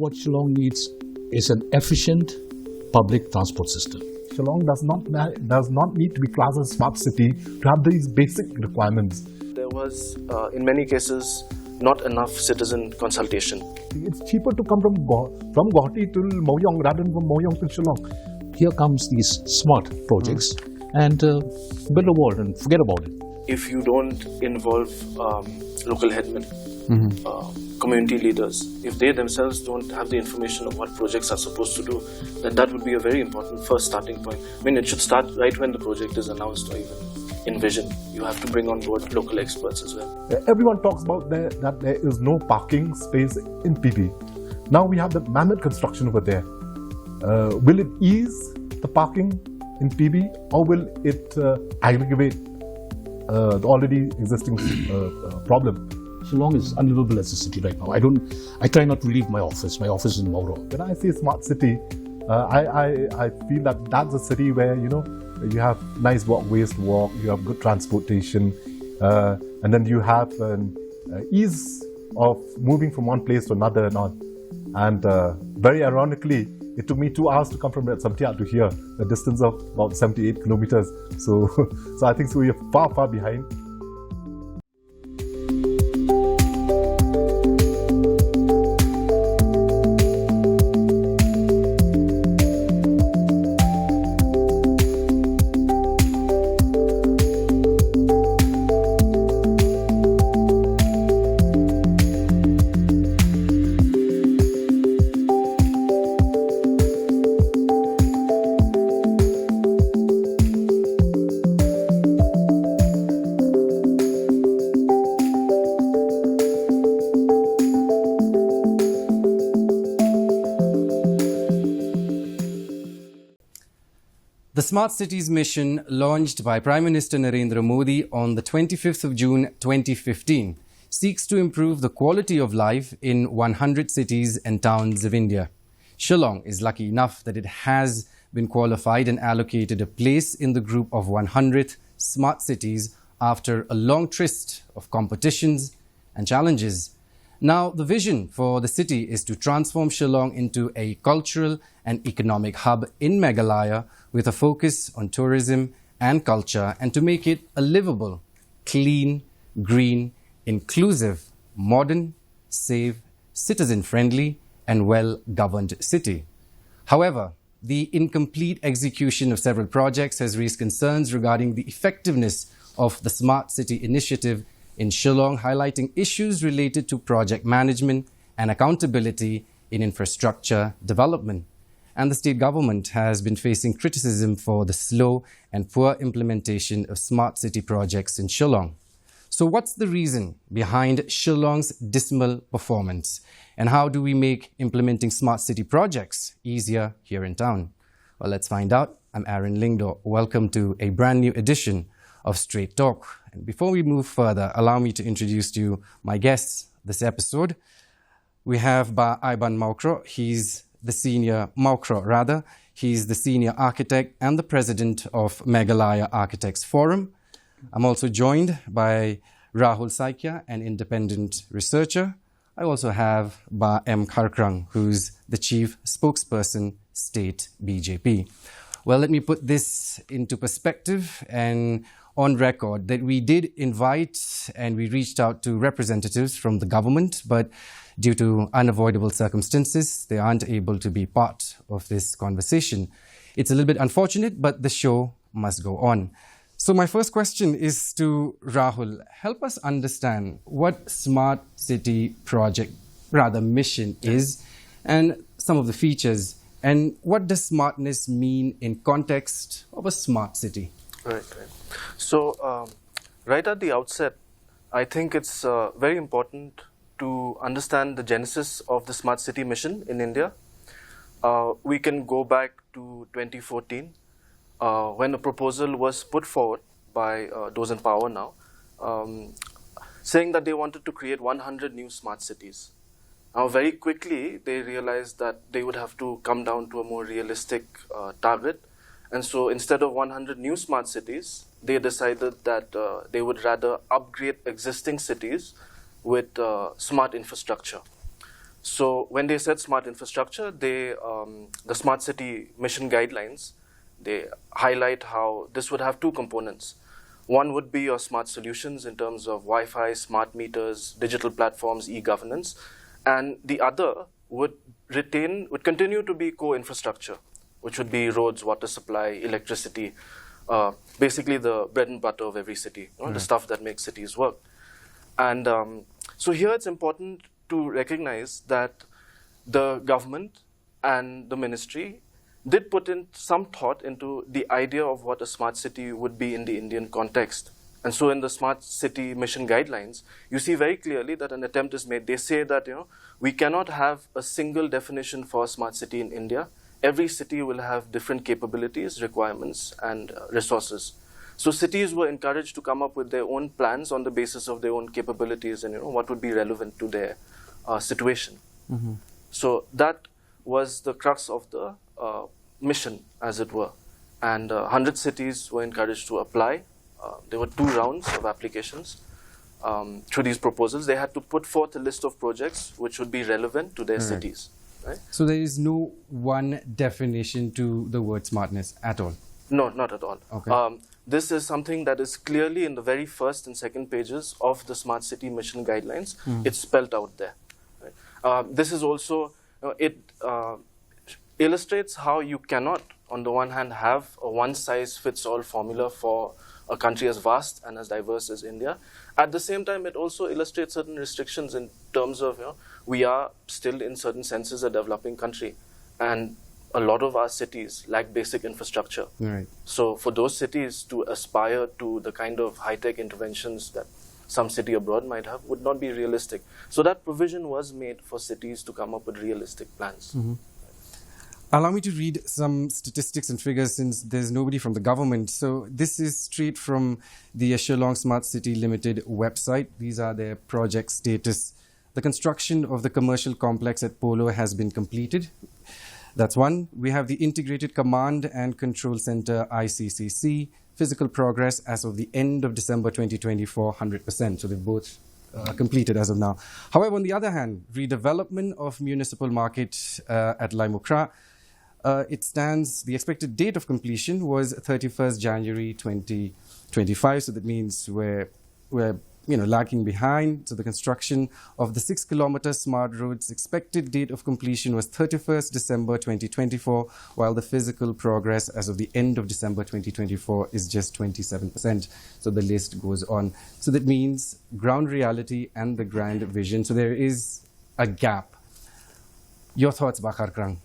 what Shillong needs is an efficient public transport system. Shillong does not need to be classed as a smart city to have these basic requirements. There was, in many cases, not enough citizen consultation. It's cheaper to come from Guwahati to Moyong rather than from Moyong to Shillong. Here comes these smart projects and build a wall and forget about it. If you don't involve local headmen, community leaders, if they themselves don't have the information of what projects are supposed to do, then that would be a very important first starting point. I mean, it should start right when the project is announced or even envisioned. You have to bring on board local experts as well. Everyone talks about that there is no parking space in PB. Now we have the mammoth construction over there. Will it ease the parking in PB or will it aggravate the already existing problem? Shillong is unlivable as a city right now. I try not to leave my office. My office is in Mauro. When I say smart city, I feel that that's a city where, you have nice walkways to walk, you have good transportation, and then you have an ease of moving from one place to another and on. And very ironically, it took me 2 hours to come from Samtiat to here, a distance of about 78 kilometers. So I think we are far, far behind. The Smart Cities mission, launched by Prime Minister Narendra Modi on the 25th of June 2015, seeks to improve the quality of life in 100 cities and towns of India. Shillong is lucky enough that it has been qualified and allocated a place in the group of 100 smart cities after a long tryst of competitions and challenges. Now, the vision for the city is to transform Shillong into a cultural and economic hub in Meghalaya with a focus on tourism and culture, and to make it a livable, clean, green, inclusive, modern, safe, citizen-friendly and well-governed city. However, the incomplete execution of several projects has raised concerns regarding the effectiveness of the Smart City initiative in Shillong, highlighting issues related to project management and accountability in infrastructure development. And the state government has been facing criticism for the slow and poor implementation of smart city projects in Shillong. So what's the reason behind Shillong's dismal performance? And how do we make implementing smart city projects easier here in town? Well, let's find out. I'm Aaron Lingdo. Welcome to a brand new edition of Straight Talk. And before we move further, allow me to introduce to you my guests this episode. We have Ba Iban Maukro. He's the senior architect and the president of Meghalaya Architects Forum. I'm also joined by Rahul Saikia, an independent researcher. I also have Ba M. Kharkrang, who's the chief spokesperson, State BJP. Well, let me put this into perspective and on record that we did invite and we reached out to representatives from the government, but due to unavoidable circumstances, they aren't able to be part of this conversation. It's a little bit unfortunate, but the show must go on. So my first question is to Rahul. Help us understand what Smart City project, mission is, and some of the features. And what does smartness mean in context of a smart city? Right. So, right at the outset, I think it's very important to understand the genesis of the Smart City mission in India. We can go back to 2014 when a proposal was put forward by those in power now, saying that they wanted to create 100 new smart cities. Now, very quickly, they realized that they would have to come down to a more realistic target. And so instead of 100 new smart cities, they decided that they would rather upgrade existing cities with smart infrastructure. So when they said smart infrastructure, the smart city mission guidelines, they highlight how this would have two components. One would be your smart solutions in terms of Wi-Fi, smart meters, digital platforms, e-governance, and the other would continue to be core infrastructure, which would be roads, water supply, electricity, basically the bread and butter of every city, the stuff that makes cities work. And so here it's important to recognize that the government and the ministry did put in some thought into the idea of what a smart city would be in the Indian context. And so in the smart city mission guidelines, you see very clearly that an attempt is made. They say that we cannot have a single definition for a smart city in India. Every city will have different capabilities, requirements, and resources. So cities were encouraged to come up with their own plans on the basis of their own capabilities and what would be relevant to their situation. Mm-hmm. So that was the crux of the mission, as it were. And 100 cities were encouraged to apply. There were 2 rounds of applications through these proposals. They had to put forth a list of projects which would be relevant to their cities. Right? So there is no one definition to the word smartness at all? No, not at all. Okay. This is something that is clearly in the very first and second pages of the Smart City Mission Guidelines. It's spelled out there. Right? This is also, it illustrates how you cannot, on the one hand, have a one-size-fits-all formula for a country as vast and as diverse as India. At the same time, it also illustrates certain restrictions in terms of, we are still in certain senses a developing country. And a lot of our cities lack basic infrastructure. Right. So for those cities to aspire to the kind of high-tech interventions that some city abroad might have would not be realistic. So that provision was made for cities to come up with realistic plans. Mm-hmm. Allow me to read some statistics and figures since there's nobody from the government. So this is straight from the Shillong Smart City Limited website. These are their project status. The construction of the commercial complex at Polo has been completed. That's one. We have the Integrated Command and Control Center, ICCC. Physical progress as of the end of December 2024, 100%. So they've both completed as of now. However, on the other hand, redevelopment of municipal market at Laimukra, it stands, the expected date of completion was 31st January 2025. So that means we're lagging behind. So the construction of the 6-kilometer smart roads expected date of completion was 31st December 2024, while the physical progress as of the end of December 2024 is just 27%. So the list goes on. So that means ground reality and the grand vision. So there is a gap. Your thoughts, Bakar Krang?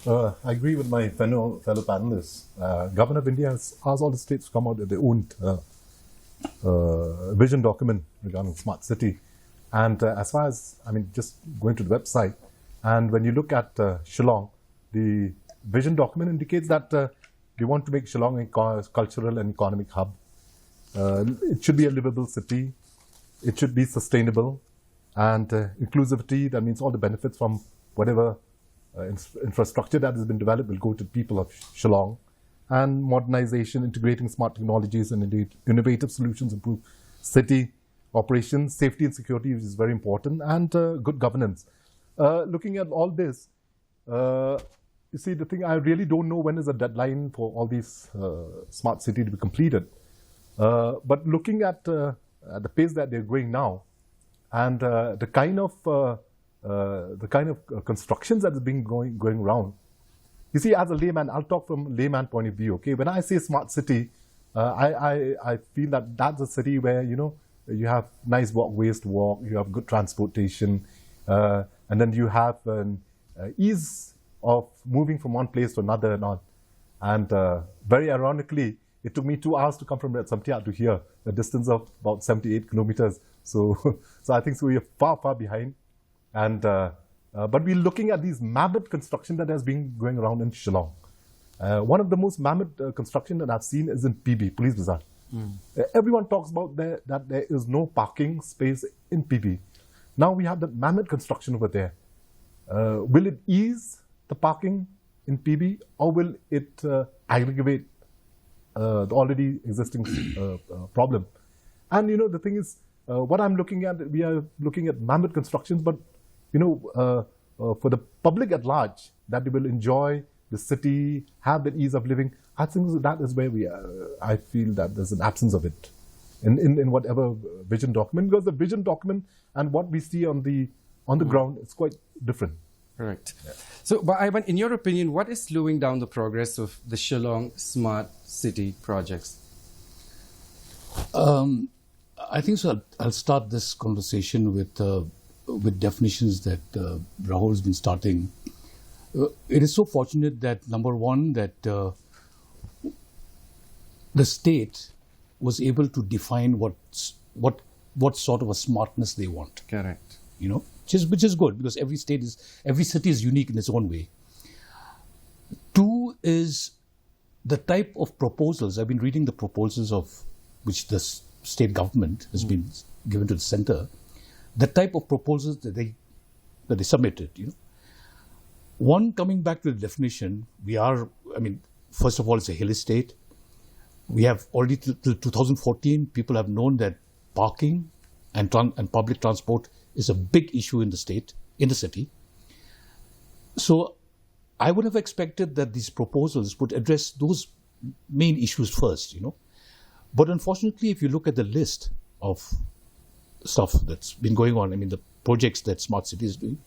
I agree with my fellow panelists. Government of India has asked all the states to come out with their own vision document regarding smart city. And as far as, just going to the website, and when you look at Shillong, the vision document indicates that they want to make Shillong a cultural and economic hub. It should be a livable city. It should be sustainable. And inclusivity, that means all the benefits from whatever infrastructure that has been developed will go to the people of Shillong. And modernization, integrating smart technologies and innovative solutions improve city operations, safety and security, which is very important, and good governance. Looking at all this, you see, the thing, I really don't know when is the deadline for all these smart city to be completed. But looking at the pace that they're going now, and the kind of constructions that is being going around. You see, as a layman, I'll talk from a layman point of view. Okay, when I say smart city, I feel that that's a city where you have nice walkways to walk, you have good transportation, and then you have an ease of moving from one place to another and on. And very ironically, it took me 2 hours to come from Samtia to here, a distance of about 78 kilometers. So I think we are far, far behind. And but we're looking at these mammoth construction that has been going around in Shillong. One of the most mammoth construction that I've seen is in PB, Police Bazaar. Everyone talks about that there is no parking space in PB. Now we have the mammoth construction over there. Will it ease the parking in PB, or will it aggravate the already existing problem? And the thing is, what I'm looking at, we are looking at mammoth constructions, but for the public at large, that they will enjoy the city, have the ease of living. I think that is where I feel that there's an absence of it in whatever vision document, because the vision document and what we see on the ground is quite different. Right. Yeah. So, but Ivan, in your opinion, what is slowing down the progress of the Shillong Smart City projects? I think so. I'll start this conversation with definitions that Rahul has been starting. It is so fortunate that, number one, that the state was able to define what sort of a smartness they want. Correct. Which is good, because every city is unique in its own way. Two is the type of proposals. I've been reading the proposals of which the state government has been given to the center. The type of proposals that they submitted. One, coming back to the definition, first of all, it's a hilly state. We have already till 2014, people have known that parking and public transport is a big issue in the city. So I would have expected that these proposals would address those main issues first, But unfortunately, if you look at the list of stuff that's been going on, the projects that Smart City is doing,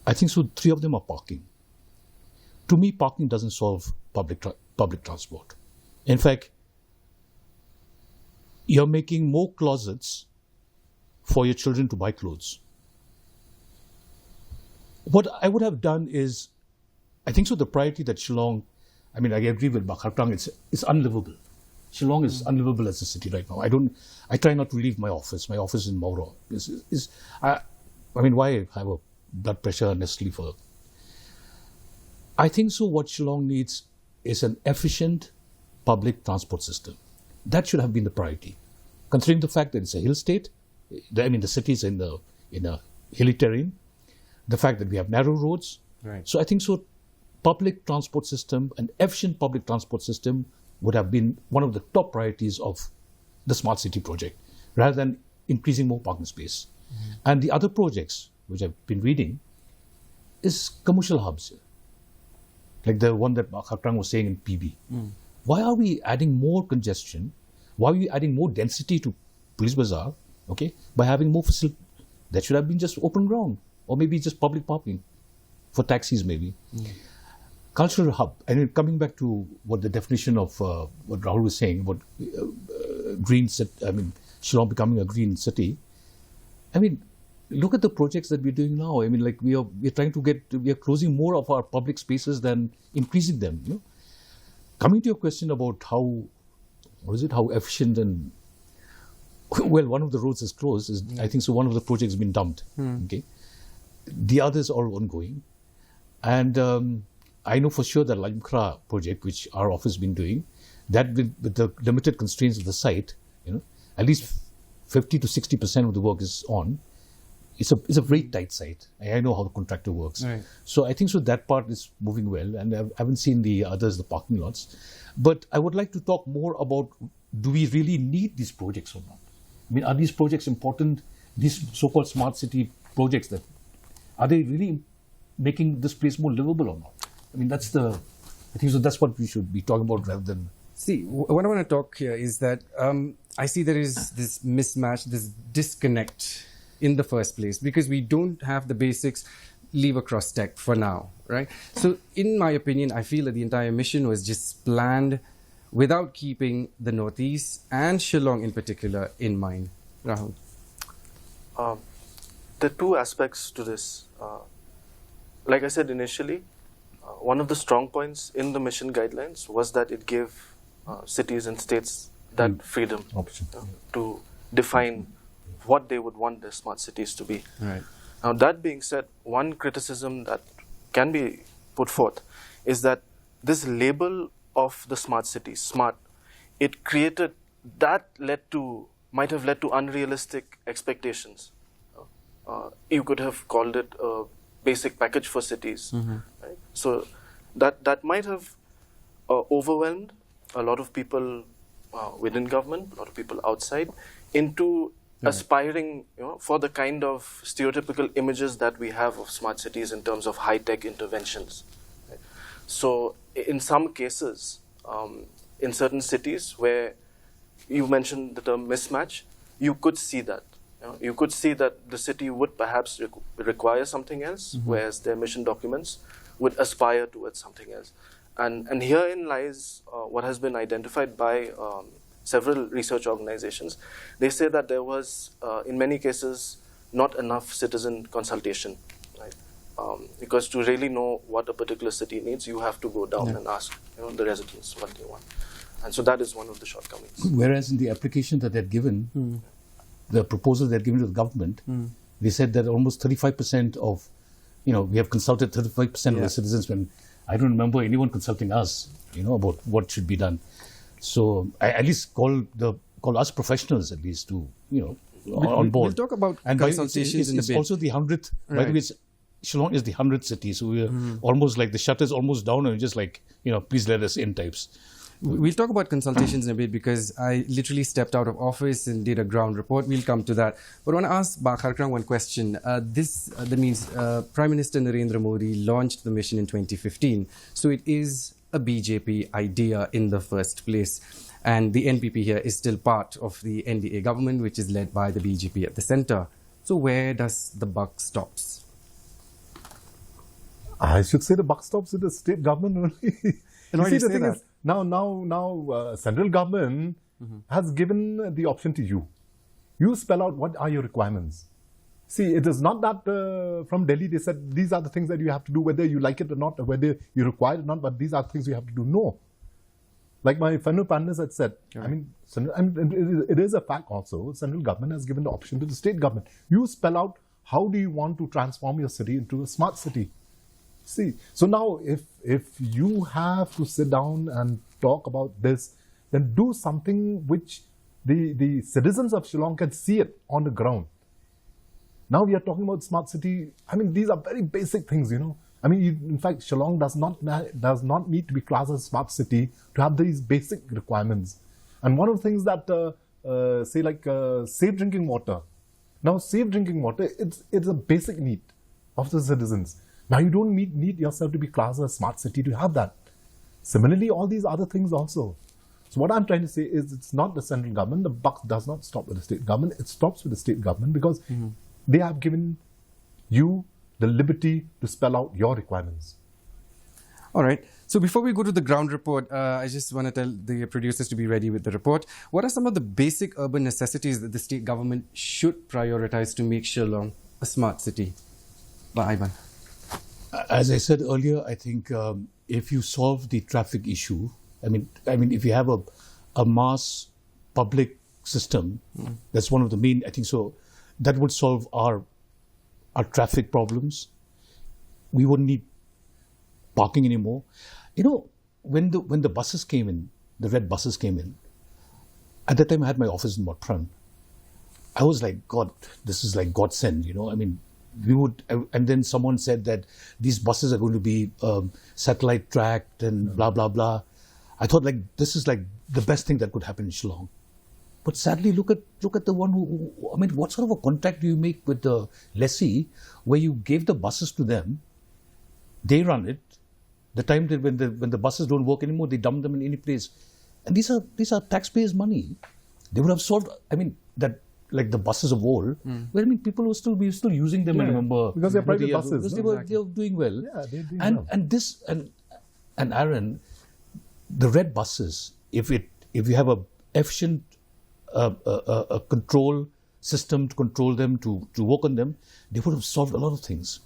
I think so 3 of them are parking. To me, parking doesn't solve public transport. In fact, you're making more closets for your children to buy clothes. What I would have done is, I think so the priority that Shillong, I agree with Bakhartang, it's unlivable. Shillong is unlivable as a city right now. I try not to leave my office. My office in Mauro. Why have a blood pressure unnecessarily for? I think so what Shillong needs is an efficient public transport system. That should have been the priority. Considering the fact that it's a hill state, the city is in a hilly terrain, the fact that we have narrow roads. Right. So I think so public transport system, an efficient public transport system would have been one of the top priorities of the Smart City project, rather than increasing more parking space. And the other projects, which I've been reading, is commercial hubs. Like the one that Khatrang was saying in PB. Why are we adding more congestion? Why are we adding more density to Police Bazaar? By having more facilities. That should have been just open ground, or maybe just public parking for taxis maybe. Cultural hub. And coming back to what the definition of what Rahul was saying, what green city, Shillong becoming a green city. Look at the projects that we're doing now. We're trying to we are closing more of our public spaces than increasing them. Coming to your question about how efficient and one of the roads is closed. I think so. One of the projects has been dumped. The others are ongoing, and I know for sure that Limkra project, which our office has been doing, that with the limited constraints of the site, at least 50 to 60% of the work is on. It's a very tight site. I know how the contractor works. Right. So I think so that part is moving well, and I haven't seen the others, the parking lots. But I would like to talk more about, do we really need these projects or not? Are these projects important? These so-called smart city projects, are they really making this place more livable or not? I think so that's what we should be talking about rather than... See, what I want to talk here is that I see there is this mismatch, this disconnect in the first place, because we don't have the basics lever cross tech for now, right? So in my opinion, I feel that the entire mission was just planned without keeping the Northeast and Shillong in particular in mind. Rahul? There are 2 aspects to this. Like I said initially, one of the strong points in the mission guidelines was that it gave cities and states that freedom to define what they would want their smart cities to be. Right. Now, that being said, one criticism that can be put forth is that this label of the smart cities, smart, it created, might have led to unrealistic expectations. You could have called it a basic package for cities. Right? So that might have overwhelmed a lot of people within government, a lot of people outside, into aspiring, for the kind of stereotypical images that we have of smart cities in terms of high-tech interventions. Right? So, in some cases, in certain cities where you mentioned the term mismatch, you could see that. You could see that the city would perhaps require something else, whereas their mission documents would aspire towards something else. And herein lies what has been identified by several research organizations. They say that there was, in many cases, not enough citizen consultation, right? Because to really know what a particular city needs, you have to go down and ask, the residents what they want. And so that is one of the shortcomings. Whereas in the application that they'd given, the proposal they'd given to the government, they said that almost 35% of, we have consulted 35% of the citizens, when I don't remember anyone consulting us, about what should be done. So I at least call us professionals at least to, on board. We'll talk about consultations in a bit. It's also the 100th, by the way, Shillong is the 100th city, so we're almost like the shutter's almost down and just like, please let us in types. We'll talk about consultations in a bit because I literally stepped out of office and did a ground report. We'll come to that. But I want to ask Bak Harkrang one question. That means Prime Minister Narendra Modi launched the mission in 2015. So it is a BJP idea in the first place. And the NPP here is still part of the NDA government, which is led by the BJP at the centre. So where does the buck stops? I should say the buck stops with the state government only. Why do you say that? Now, central government has given the option to you. You spell out what are your requirements. See, it is not that from Delhi they said these are the things that you have to do, whether you like it or not, or whether you require it or not, but these are things you have to do. No. Like my fellow panelists had said, it is a fact also, central government has given the option to the state government. You spell out how do you want to transform your city into a smart city. See, so now if you have to sit down and talk about this, then do something which the citizens of Shillong can see it on the ground. Now we are talking about smart city. These are very basic things, in fact, Shillong does not need to be classed as a smart city to have these basic requirements. And one of the things that, safe drinking water. Now, safe drinking water, it's a basic need of the citizens. Now, you don't need yourself to be classed as a smart city to have that. Similarly, all these other things also. So what I'm trying to say is it's not the central government. The buck does not stop with the state government. It stops with the state government because they have given you the liberty to spell out your requirements. All right. So before we go to the ground report, I just want to tell the producers to be ready with the report. What are some of the basic urban necessities that the state government should prioritize to make Shillong a smart city? By Ivan. As I said earlier, I think if you solve the traffic issue, if you have a mass public system, that's one of the main, I think so, that would solve our traffic problems. We wouldn't need parking anymore. When the buses came in, the red buses came in, at that time I had my office in Motpran. I was like, God, this is like God sent, we would, and then someone said that these buses are going to be satellite tracked and blah, blah, blah. I thought this is like the best thing that could happen in Shillong. But sadly, look at the one who, what sort of a contract do you make with the lessee where you gave the buses to them, they run it, the time that when the buses don't work anymore, they dump them in any place. And these are taxpayers' money. They would have solved, that, like the buses of old, where people will still be using them. I remember because they're private buses. Because they were doing well. Yeah, they're doing and well. And Aaron, the red buses, if you have a efficient a control system to control them, to work on them, they would have solved a lot of things.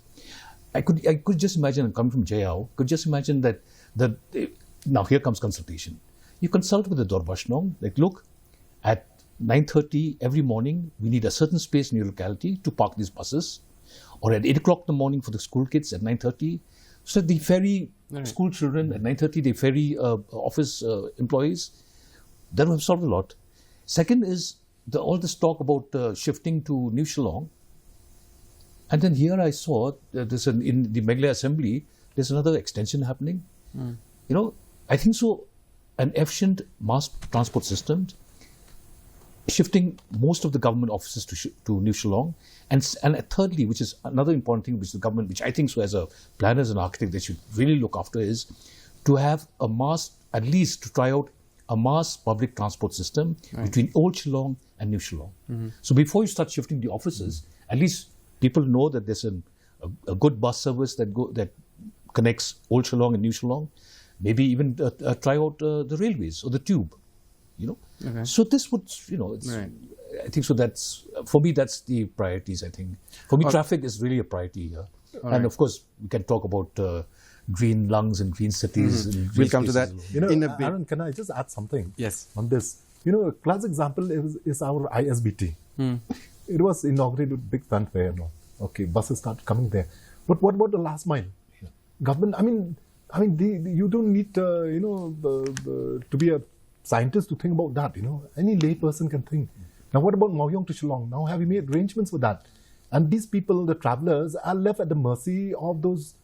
I could just imagine, coming from Jayao, could just imagine that now here comes consultation. You consult with the Dorbashnong, look, at 9:30 every morning, we need a certain space in your locality to park these buses, or at 8 o'clock in the morning for the school kids at 9:30. So the ferry school children at 9:30, the ferry office employees, that would have solved a lot. Second is all this talk about shifting to New Shillong. And then here I saw there's in the Meghalaya Assembly, there's another extension happening. I think so, an efficient mass transport system. shifting most of the government offices to New Shillong, and thirdly, which is another important thing which the government, which I think so as a planner, as an architect, they should really look after, is to have a mass, at least to try out a mass public transport system between Old Shillong and New Shillong. So before you start shifting the offices, at least people know that there's a good bus service that connects Old Shillong and New Shillong. Maybe even try out the railways or the tube. Okay. So this would, I think so. That's for me. That's the priorities. I think for me, traffic is really a priority here. And of course, we can talk about green lungs and green cities. And green We'll come to that spaces. in a bit. Aaron, can I just add something? Yes. On this, a class example is our ISBT. It was inaugurated with big fanfare. Okay, buses start coming there. But what about the last mile? Government. You don't need to be a scientist to think about that. Any lay person can think. Now, what about Maoyong to Shillong? Now, have you made arrangements for that? And these people, the travelers, are left at the mercy of those,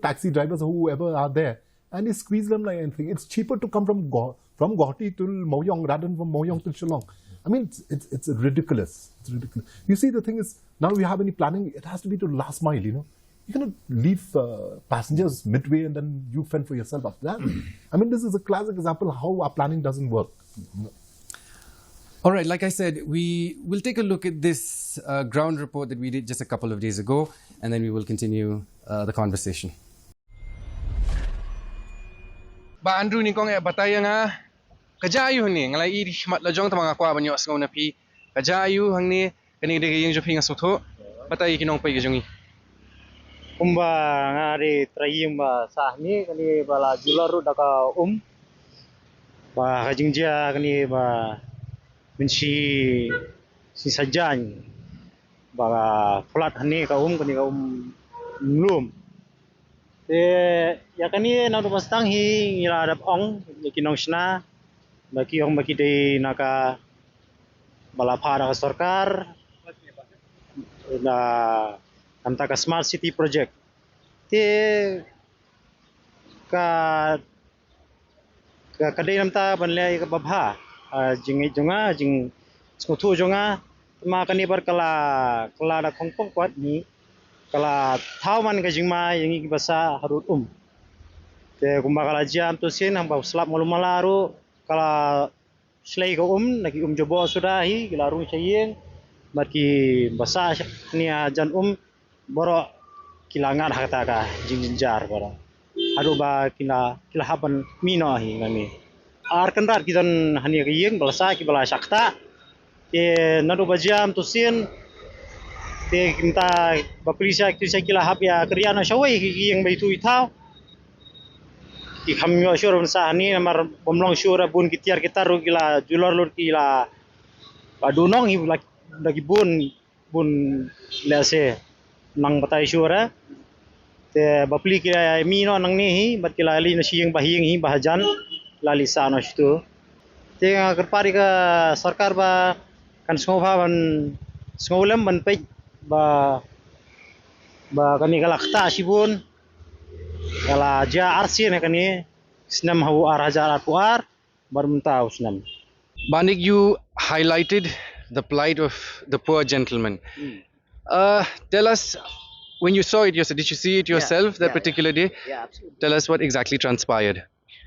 taxi drivers or whoever are there, and they squeeze them like anything. It's cheaper to come from Guwahati to Maoyong rather than from Maoyong to Shillong. It's ridiculous. It's ridiculous. You see, the thing is, now we have any planning, it has to be to last mile. You cannot leave passengers midway and then you fend for yourself after that. This is a classic example of how our planning doesn't work. All right, like I said, we will take a look at this ground report that we did just a couple of days ago, and then we will continue the conversation. Ba Andrew ni kong bataya nga kajayu ni ngalai I mat lajong tamang akwa banyo asngaw na pi kajayu hangni kani de yung jopi nga sotho batay kinong pai gajungi kumba ngari trayim ba sahni kani bala jularu daka ba hajingja kani ba mensi si sajan ba flat hani ka kani ka nglum ya kani na do bastang hi ngira adap ong kinong sna baki ong baki de naka bala phara sarkar na kanta ka smart city project te ka kadai namta banle ka babha jing jonga jing skothu jonga ma kani bar kala da khongpong kwat ni kala thau man ka jingma yangi basa harut te kumba kala jam to sin hang ba slap malumalaru kala slay ko nagi jobo sudahi gilarung sayeng marki basa ni jan boro kilangan hakata ka jinjar boro adu ba kila haban mino hi ngami ar kendar kidan hani yeng balasa ki bala sakta te nadu bajam to sin te kinta baprisa kila hab ya kriana shawai ki yeng baitu ithau ki khamyo shur sa hani mar bomlong shur bun kitiar kita ru kila julor lur kila padunong hi lagi bun lase nang batai syura te bapli kila mino nang ni hi bat kila ali na siyang bahiyang hi bahajan lali sa no stu te kerpari ka sarkar ba kan ban sngolem ban pe ba kani kalakta sibun kala ja arsi ne kani snam hau ar puar bar mentau snam Banik, you highlighted the plight of the poor gentleman. Tell us, when you saw it yourself, did you see it yourself that particular day? Yeah, absolutely. Tell us what exactly transpired.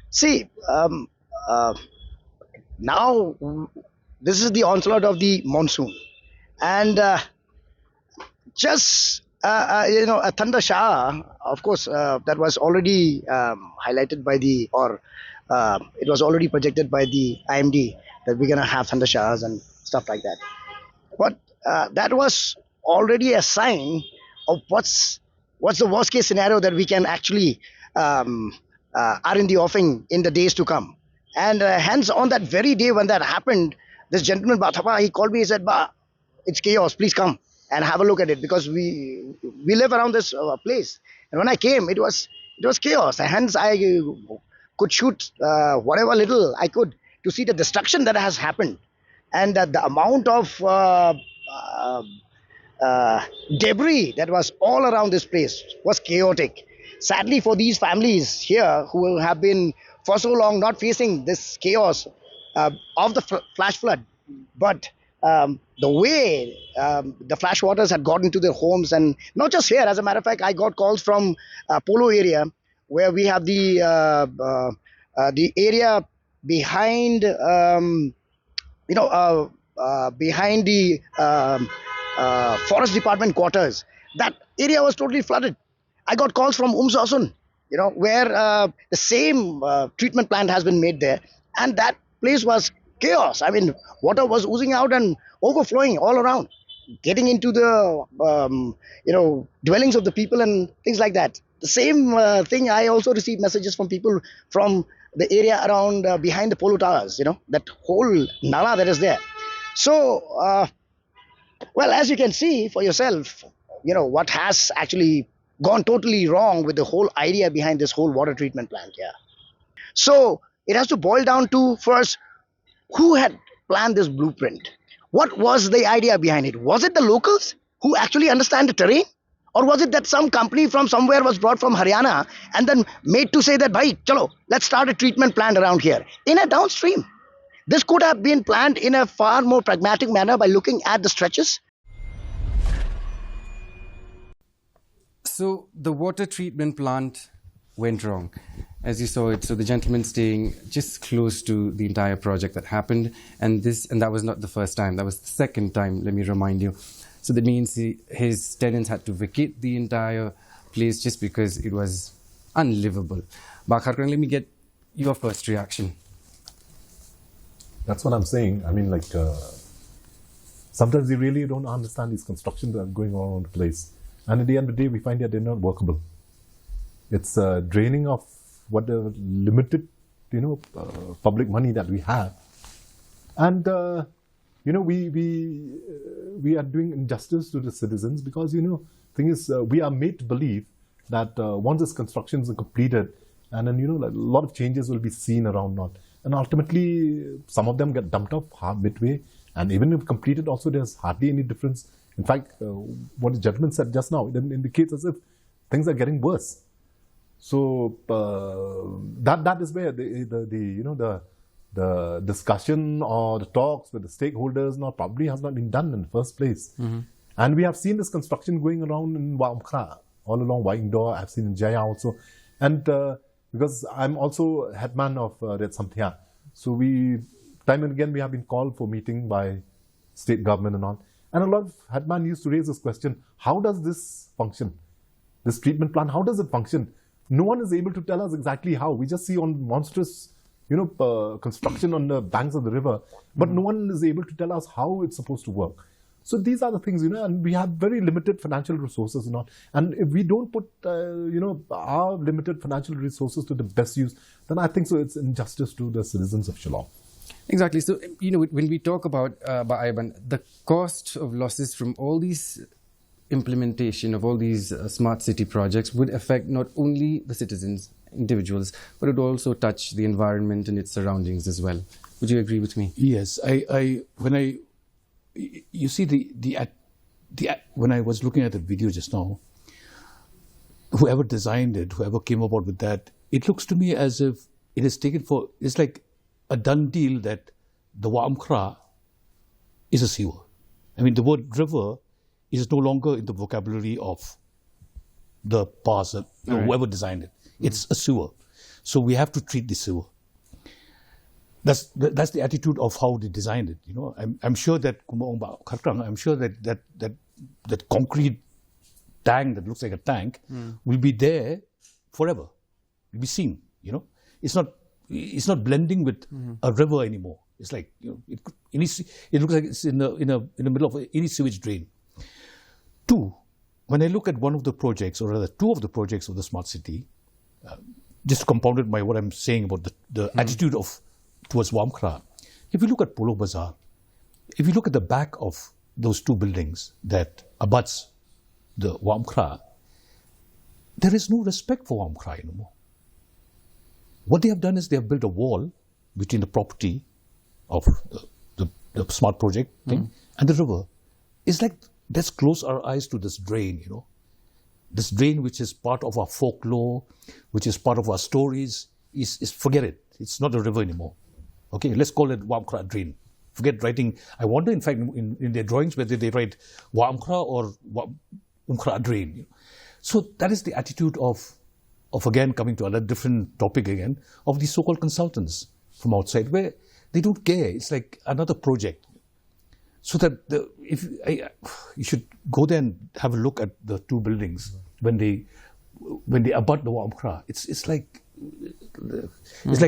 See, now this is the onslaught of the monsoon, and just a thunder shower. Of course, that was already highlighted by it was already projected by the IMD that we're gonna have thunder showers and stuff like that. But that was already a sign of what's the worst case scenario that we can actually are in the offing in the days to come. And hence on that very day when that happened, this gentleman Bathapa, he called me, he said, "Ba, it's chaos, please come and have a look at it," because we live around this place. And when I came, it was chaos. And hence I could shoot whatever little I could to see the destruction that has happened. And the amount of debris that was all around this place was chaotic. Sadly for these families here who have been for so long not facing this chaos of the flash flood, But the way the flash waters had got into their homes, and not just here, as a matter of fact, I got calls from Polo area, where we have the area behind, behind the forest department quarters. That area was totally flooded. I got calls from Umsasun, where the same treatment plant has been made there, and that place was chaos. I mean, water was oozing out and overflowing all around, getting into the dwellings of the people and things like that. The same thing. I also received messages from people from the area around behind the Polo Towers. That whole nala that is there. So, well, as you can see for yourself, what has actually gone totally wrong with the whole idea behind this whole water treatment plant here. So it has to boil down to, first, who had planned this blueprint? What was the idea behind it? Was it the locals who actually understand the terrain? Or was it that some company from somewhere was brought from Haryana and then made to say that, bhai, chalo, let's start a treatment plant around here in a downstream? This could have been planned in a far more pragmatic manner by looking at the stretches. So the water treatment plant went wrong, as you saw it. So the gentleman staying just close to the entire project that happened, and that was not the first time. That was the second time. Let me remind you. So that means his tenants had to vacate the entire place just because it was unlivable. Bakharkrang, let me get your first reaction. That's what I'm saying. I mean, sometimes we really don't understand these constructions that are going on around the place. And at the end of the day, we find that they're not workable. It's draining of what the limited, public money that we have. And, we are doing injustice to the citizens because, thing is, we are made to believe that once this construction is completed, and then, a lot of changes will be seen around not. And ultimately, some of them get dumped off midway. And even if completed also, there's hardly any difference. In fact, what the gentleman said just now, it indicates as if things are getting worse. So that is where the discussion or the talks with the stakeholders probably has not been done in the first place. Mm-hmm. And we have seen this construction going around in Waamkra, all along Waingdor. I've seen in Jaya also. And because I'm also headman of Red Samthia, so time and again we have been called for meeting by state government and all. And a lot of headman used to raise this question: how does this function? This treatment plant, how does it function? No one is able to tell us exactly how. We just see on monstrous, construction on the banks of the river, but no one is able to tell us how it's supposed to work. So these are the things, and we have very limited financial resources and all. And if we don't put, our limited financial resources to the best use, then I think so it's injustice to the citizens of Shillong. Exactly. So, when we talk about Ba'aiban, the cost of losses from all these implementation of all these smart city projects would affect not only the citizens, individuals, but it would also touch the environment and its surroundings as well. Would you agree with me? Yes. You see when I was looking at the video just now, whoever designed it, whoever came about with that, it looks to me as if it is taken it's like a done deal that the Waamkra is a sewer. I mean, the word river is no longer in the vocabulary of the parser, whoever designed it. It's a sewer. So we have to treat the sewer. That's the attitude of how they designed it. I'm sure that I'm sure that concrete tank that looks like a tank will be there forever. Will be seen. It's not blending with a river anymore. It's like it looks like it's in the middle of any sewage drain. Two, when I look at one of the projects, or rather two of the projects of the smart city, just compounded by what I'm saying about the attitude towards Waamkra. If you look at Polo Bazaar, if you look at the back of those two buildings that abuts the Waamkra, there is no respect for Waamkra anymore. What they have done is they have built a wall between the property of the smart project thing and the river. It's like, let's close our eyes to this drain, This drain, which is part of our folklore, which is part of our stories, is forget it. It's not a river anymore. Okay, let's call it Waamkra drain. forget writing. I wonder, in fact, in their drawings whether they write Wa Umkhra or Wa Umkhra Drain. You know? So that is the attitude of again coming to another different topic again of these so-called consultants from outside, where they don't care. It's like another project. So that you should go there and have a look at the two buildings when they abut the Wa Umkhra. It's like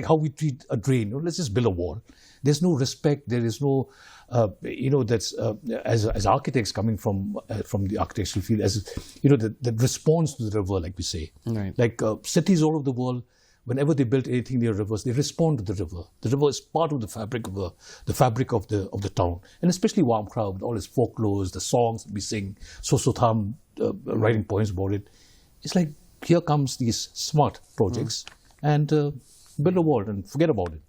how we treat a drain. You know, let's just build a wall. There's no respect. There is no, that's as architects coming from the architectural field, as that response to the river, like we say. Right. Like cities all over the world, whenever they build anything near rivers, they respond to the river. The river is part of the fabric of the town, and especially Wa Umkhra with all its folklores, the songs that we sing, Sosotham writing poems about it. It's like here comes these smart projects and build a wall and forget about it,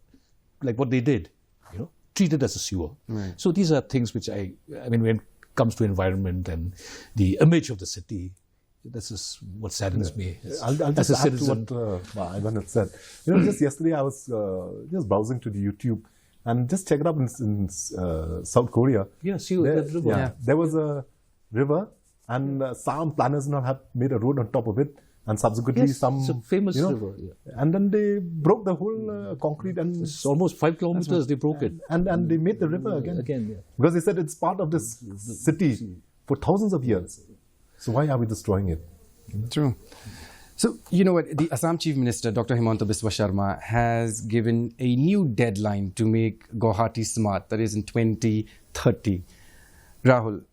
like what they did. Treat it as a sewer. Right. So these are things which I mean, when it comes to environment and the image of the city, this is what saddens me. I'll just add to what Ivan had said. Just yesterday I was just browsing to the YouTube and just checked up in South Korea. Yeah, see that river. Yeah, there was a river, and some planners have made a road on top of it, and subsequently it's a famous river. Yeah. And then they broke the whole concrete, and it's almost 5 kilometers. They broke it, and they made the river again. Yeah. Because they said it's part of this city for thousands of years. So why are we destroying it? True. So, you know what? The Assam Chief Minister, Dr. Himanta Biswa Sharma, has given a new deadline to make Guwahati smart, that is in 2030. Rahul,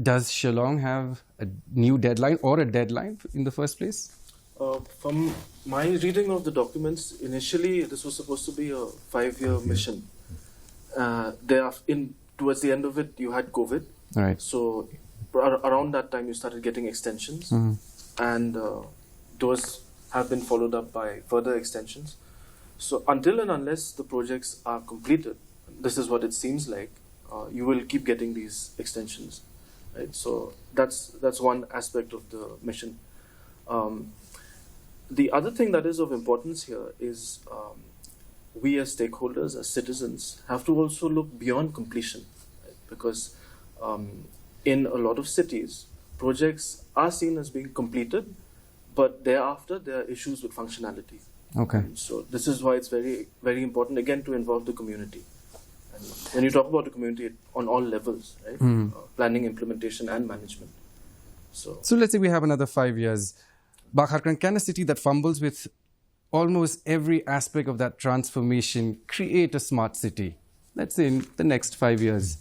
does Shillong have a new deadline or a deadline in the first place? From my reading of the documents, initially this was supposed to be a 5-year mission. Towards the end of it, you had COVID. Right. So around that time, you started getting extensions, and those have been followed up by further extensions. So until and unless the projects are completed, this is what it seems like, you will keep getting these extensions. Right? So that's one aspect of the mission. The other thing that is of importance here is we as stakeholders, as citizens, have to also look beyond completion, right? Because in a lot of cities, projects are seen as being completed, but thereafter there are issues with functionality. Okay. So this is why it's very, very important, again, to involve the community. And when you talk about the community on all levels, right? Planning, implementation, and management. So let's say we have another 5 years. Bakharkan, can a city that fumbles with almost every aspect of that transformation create a smart city? Let's say in the next 5 years.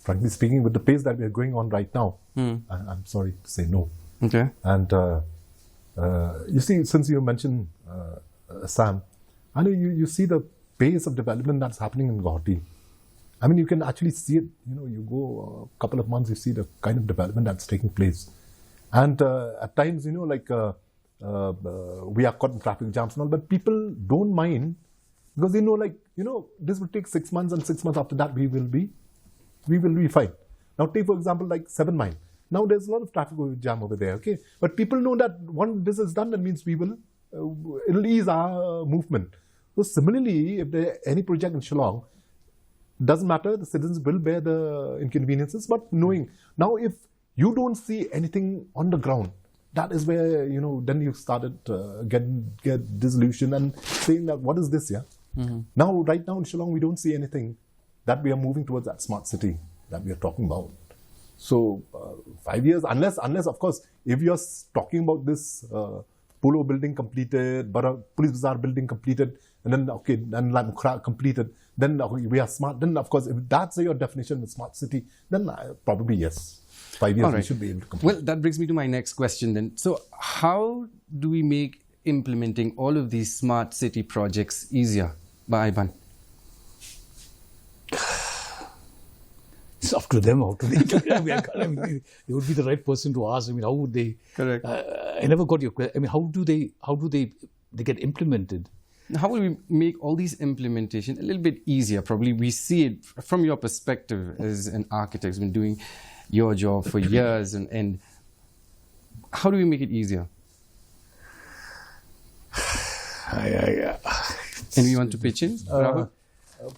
Frankly speaking, with the pace that we are going on right now, I'm sorry to say no. Okay. And you see, since you mentioned Assam, I know you see the pace of development that's happening in Guwahati. I mean, you can actually see it. You go a couple of months, you see the kind of development that's taking place. And at times, we are caught in traffic jams and all, but people don't mind because they know, this will take 6 months, and 6 months after that we will be fine. Now, take for example, like 7 Mile. Now there's a lot of traffic jam over there, okay? But people know that once this is done, that means it'll ease our movement. So similarly, if there any project in Shillong, doesn't matter, the citizens will bear the inconveniences, but knowing, now if you don't see anything on the ground, that is where, then you started get disillusioned and saying that, what is this, yeah? Now, right now in Shillong, we don't see anything that we are moving towards that smart city that we are talking about. So 5 years, unless of course, if you're talking about this Polo building completed, Police Bazaar building completed, and then Lamukra completed, then we are smart. Then of course, if that's your definition of smart city, then probably yes. 5 years we should be able to complete. Well, that brings me to my next question then. So how do we make implementing all of these smart city projects easier? By Ivan. It's up to them how to they would be the right person to ask. I mean, how would they? Correct. I never got your question. I mean, how do they get implemented? How will we make all these implementation a little bit easier? Probably we see it from your perspective as an architect who's been doing your job for years, and how do we make it easier? I And we want to pitch in?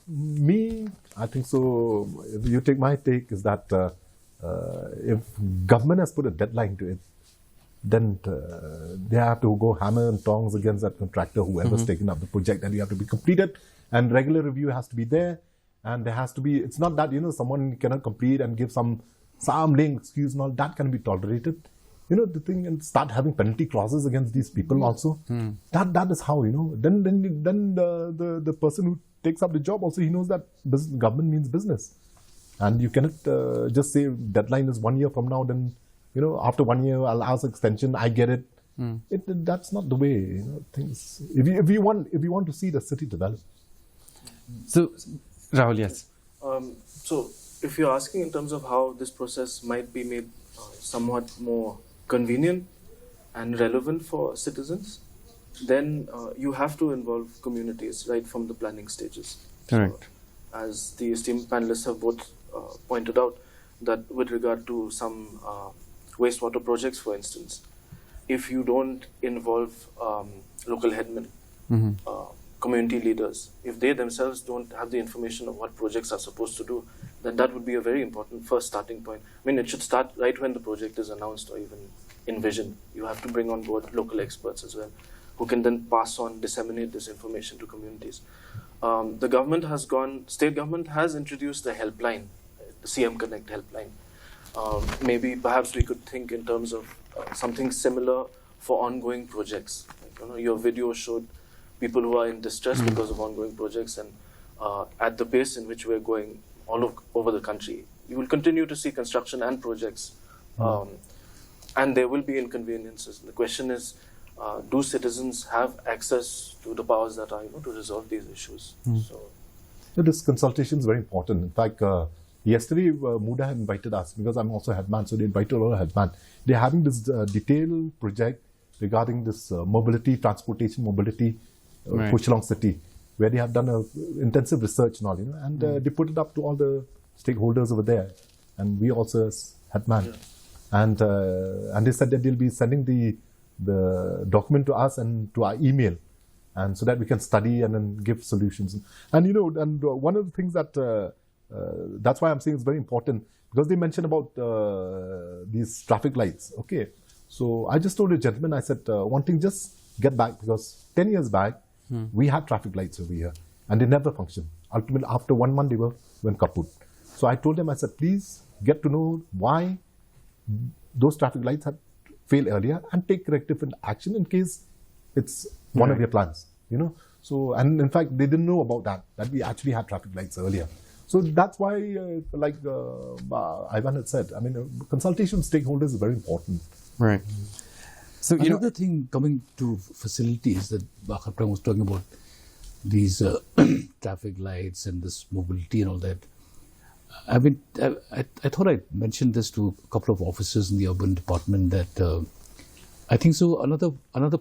Me, I think so. If you take my take, is that if government has put a deadline to it, then they have to go hammer and tongs against that contractor, whoever's taken up the project, and you have to be completed, and regular review has to be there, and there has to be. It's not that someone cannot complete and give some lame excuse and all that can be tolerated. The thing, and start having penalty clauses against these people also. That is how Then the person who takes up the job also, he knows that government means business, and you cannot just say deadline is 1 year from now. Then after 1 year I'll ask extension. I get it. That's not the way things. If you want to see the city develop. So, Rahul, yes. So, if you're asking in terms of how this process might be made somewhat more convenient and relevant for citizens, then you have to involve communities right from the planning stages. Correct. So, as the esteemed panelists have both pointed out, that with regard to some wastewater projects, for instance, if you don't involve local headmen, community leaders, if they themselves don't have the information of what projects are supposed to do, then that would be a very important first starting point. I mean, it should start right when the project is announced or even envisioned. You have to bring on board local experts as well, who can then pass on, disseminate this information to communities. The government has state government has introduced a helpline, the CM Connect helpline. Maybe perhaps we could think in terms of something similar for ongoing projects. Your video showed people who are in distress because of ongoing projects, and at the pace in which we're going all over the country, you will continue to see construction and projects, and there will be inconveniences. The question is, do citizens have access to the powers that are to resolve these issues? So, this consultation is very important. In fact, yesterday Muda had invited us, because I'm also headman, so they invited all headman. They're having this detailed project regarding this transportation mobility for Shillong city, where they have done intensive research and all, and they put it up to all the stakeholders over there, and we also as headman, and they said that they'll be sending the document to us and to our email, and so that we can study and then give solutions. And and one of the things that that's why I'm saying it's very important, because they mentioned about these traffic lights. Okay, so I just told a gentleman, I said, one thing, just get back, because 10 years back, we had traffic lights over here, and they never functioned. Ultimately, after 1 month, they went kaput. So I told them, I said, please get to know why those traffic lights had failed earlier, and take corrective action in case it's one of your plans. So, and in fact, they didn't know about that we actually had traffic lights earlier. So that's why, like Ivan had said, I mean, consultation with stakeholders is very important. Right. So another thing, coming to facilities that Bakar was talking about, these traffic lights and this mobility and all that. I mean, I thought I mentioned this to a couple of officers in the urban department, that I think so. Another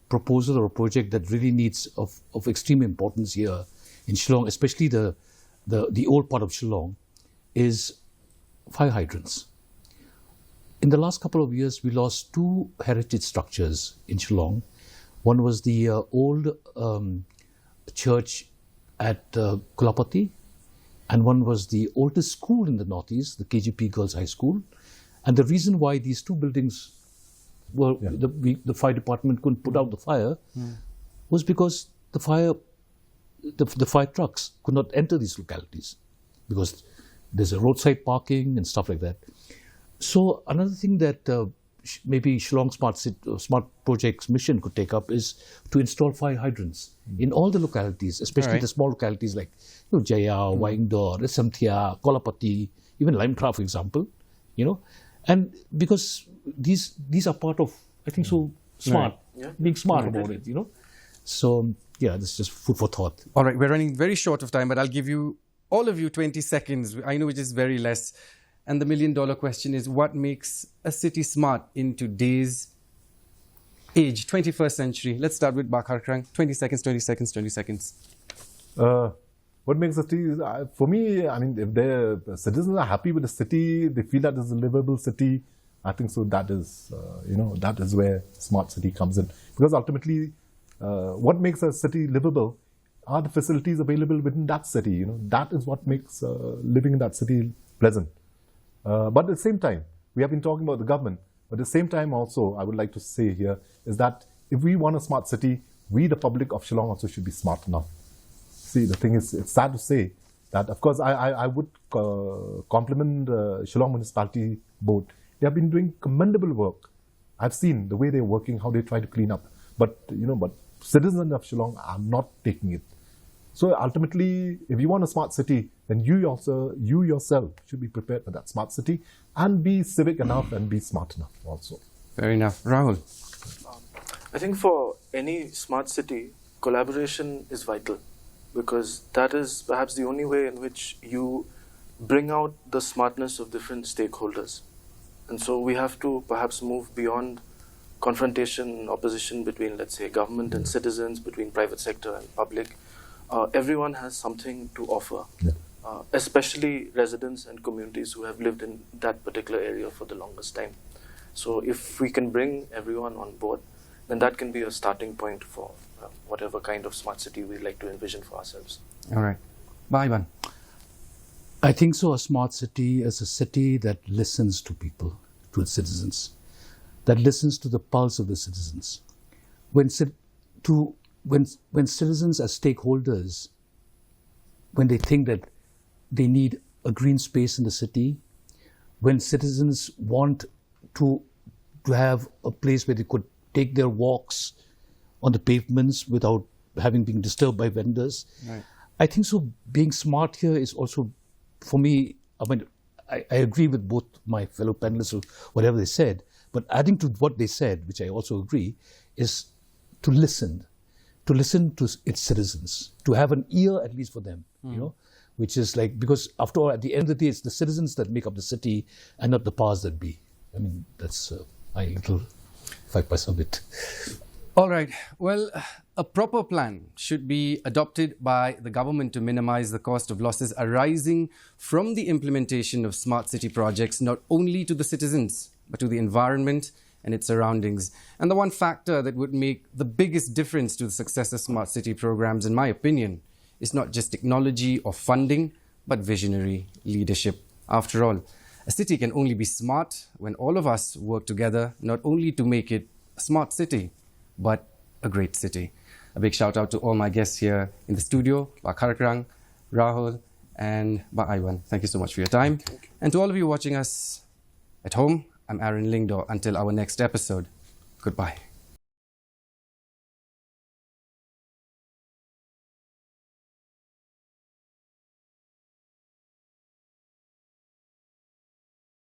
proposal or a project that really needs of extreme importance here in Shillong, especially the old part of Shillong, is fire hydrants. In the last couple of years, we lost 2 heritage structures in Shillong. One was the old church at Kulapati, and one was the oldest school in the Northeast, the KGP Girls High School. And the reason why these 2 buildings were the fire department couldn't put out the fire was because the fire trucks could not enter these localities, because there's a roadside parking and stuff like that. So another thing that maybe Shillong Smart Projects mission could take up is to install fire hydrants in all the localities, especially the small localities like Jaya, Waingdor, Samthia, Kolapati, even Limecraft, for example. And because these are part of, I think so, smart, being smart about it. So yeah, this is just food for thought. All right, we're running very short of time, but I'll give all of you 20 seconds. I know it is very less. And the $1 million question is, what makes a city smart in today's age, 21st century? Let's start with Bakar Krang. 20 seconds, 20 seconds, 20 seconds. What makes a city, for me, I mean, if the citizens are happy with the city, they feel that it's a livable city, I think so that is, that is where smart city comes in. Because ultimately, what makes a city livable are the facilities available within that city? That is what makes living in that city pleasant. But at the same time, we have been talking about the government, but at the same time also, I would like to say here is that if we want a smart city, we, the public of Shillong, also should be smart enough. See, the thing is, it's sad to say that, of course, I would compliment Shillong Municipality Board. They have been doing commendable work. I've seen the way they're working, how they try to clean up. But citizens of Shillong are not taking it. So ultimately, if you want a smart city, then you yourself should be prepared for that smart city and be civic enough and be smart enough also. Fair enough. Rahul? I think for any smart city, collaboration is vital, because that is perhaps the only way in which you bring out the smartness of different stakeholders. And so we have to perhaps move beyond confrontation and opposition between, let's say, government and citizens, between private sector and public. Everyone has something to offer, especially residents and communities who have lived in that particular area for the longest time. So if we can bring everyone on board, then that can be a starting point for whatever kind of smart city we like to envision for ourselves. All right. Ivan? I think so. A smart city is a city that listens to people, to its citizens, that listens to the pulse of the citizens. When citizens as stakeholders, when they think that they need a green space in the city, when citizens want to have a place where they could take their walks on the pavements without having been disturbed by vendors. Right. I think so. Being smart here is also, for me, I agree with both my fellow panelists or whatever they said, but adding to what they said, which I also agree, is to listen to its citizens, to have an ear at least for them, which is like, because after all, at the end of the day, it's the citizens that make up the city and not the powers that be. I mean, that's my little 5% bit. All right. Well, a proper plan should be adopted by the government to minimize the cost of losses arising from the implementation of smart city projects, not only to the citizens, but to the environment and its surroundings. And the one factor that would make the biggest difference to the success of smart city programs, in my opinion, is not just technology or funding, but visionary leadership. After all, a city can only be smart when all of us work together, not only to make it a smart city, but a great city. A big shout out to all my guests here in the studio, Pak Harakrang, Rahul, and Pak Ivan. Thank you so much for your time. And to all of you watching us at home, I'm Aaron Lingdo. Until our next episode, goodbye.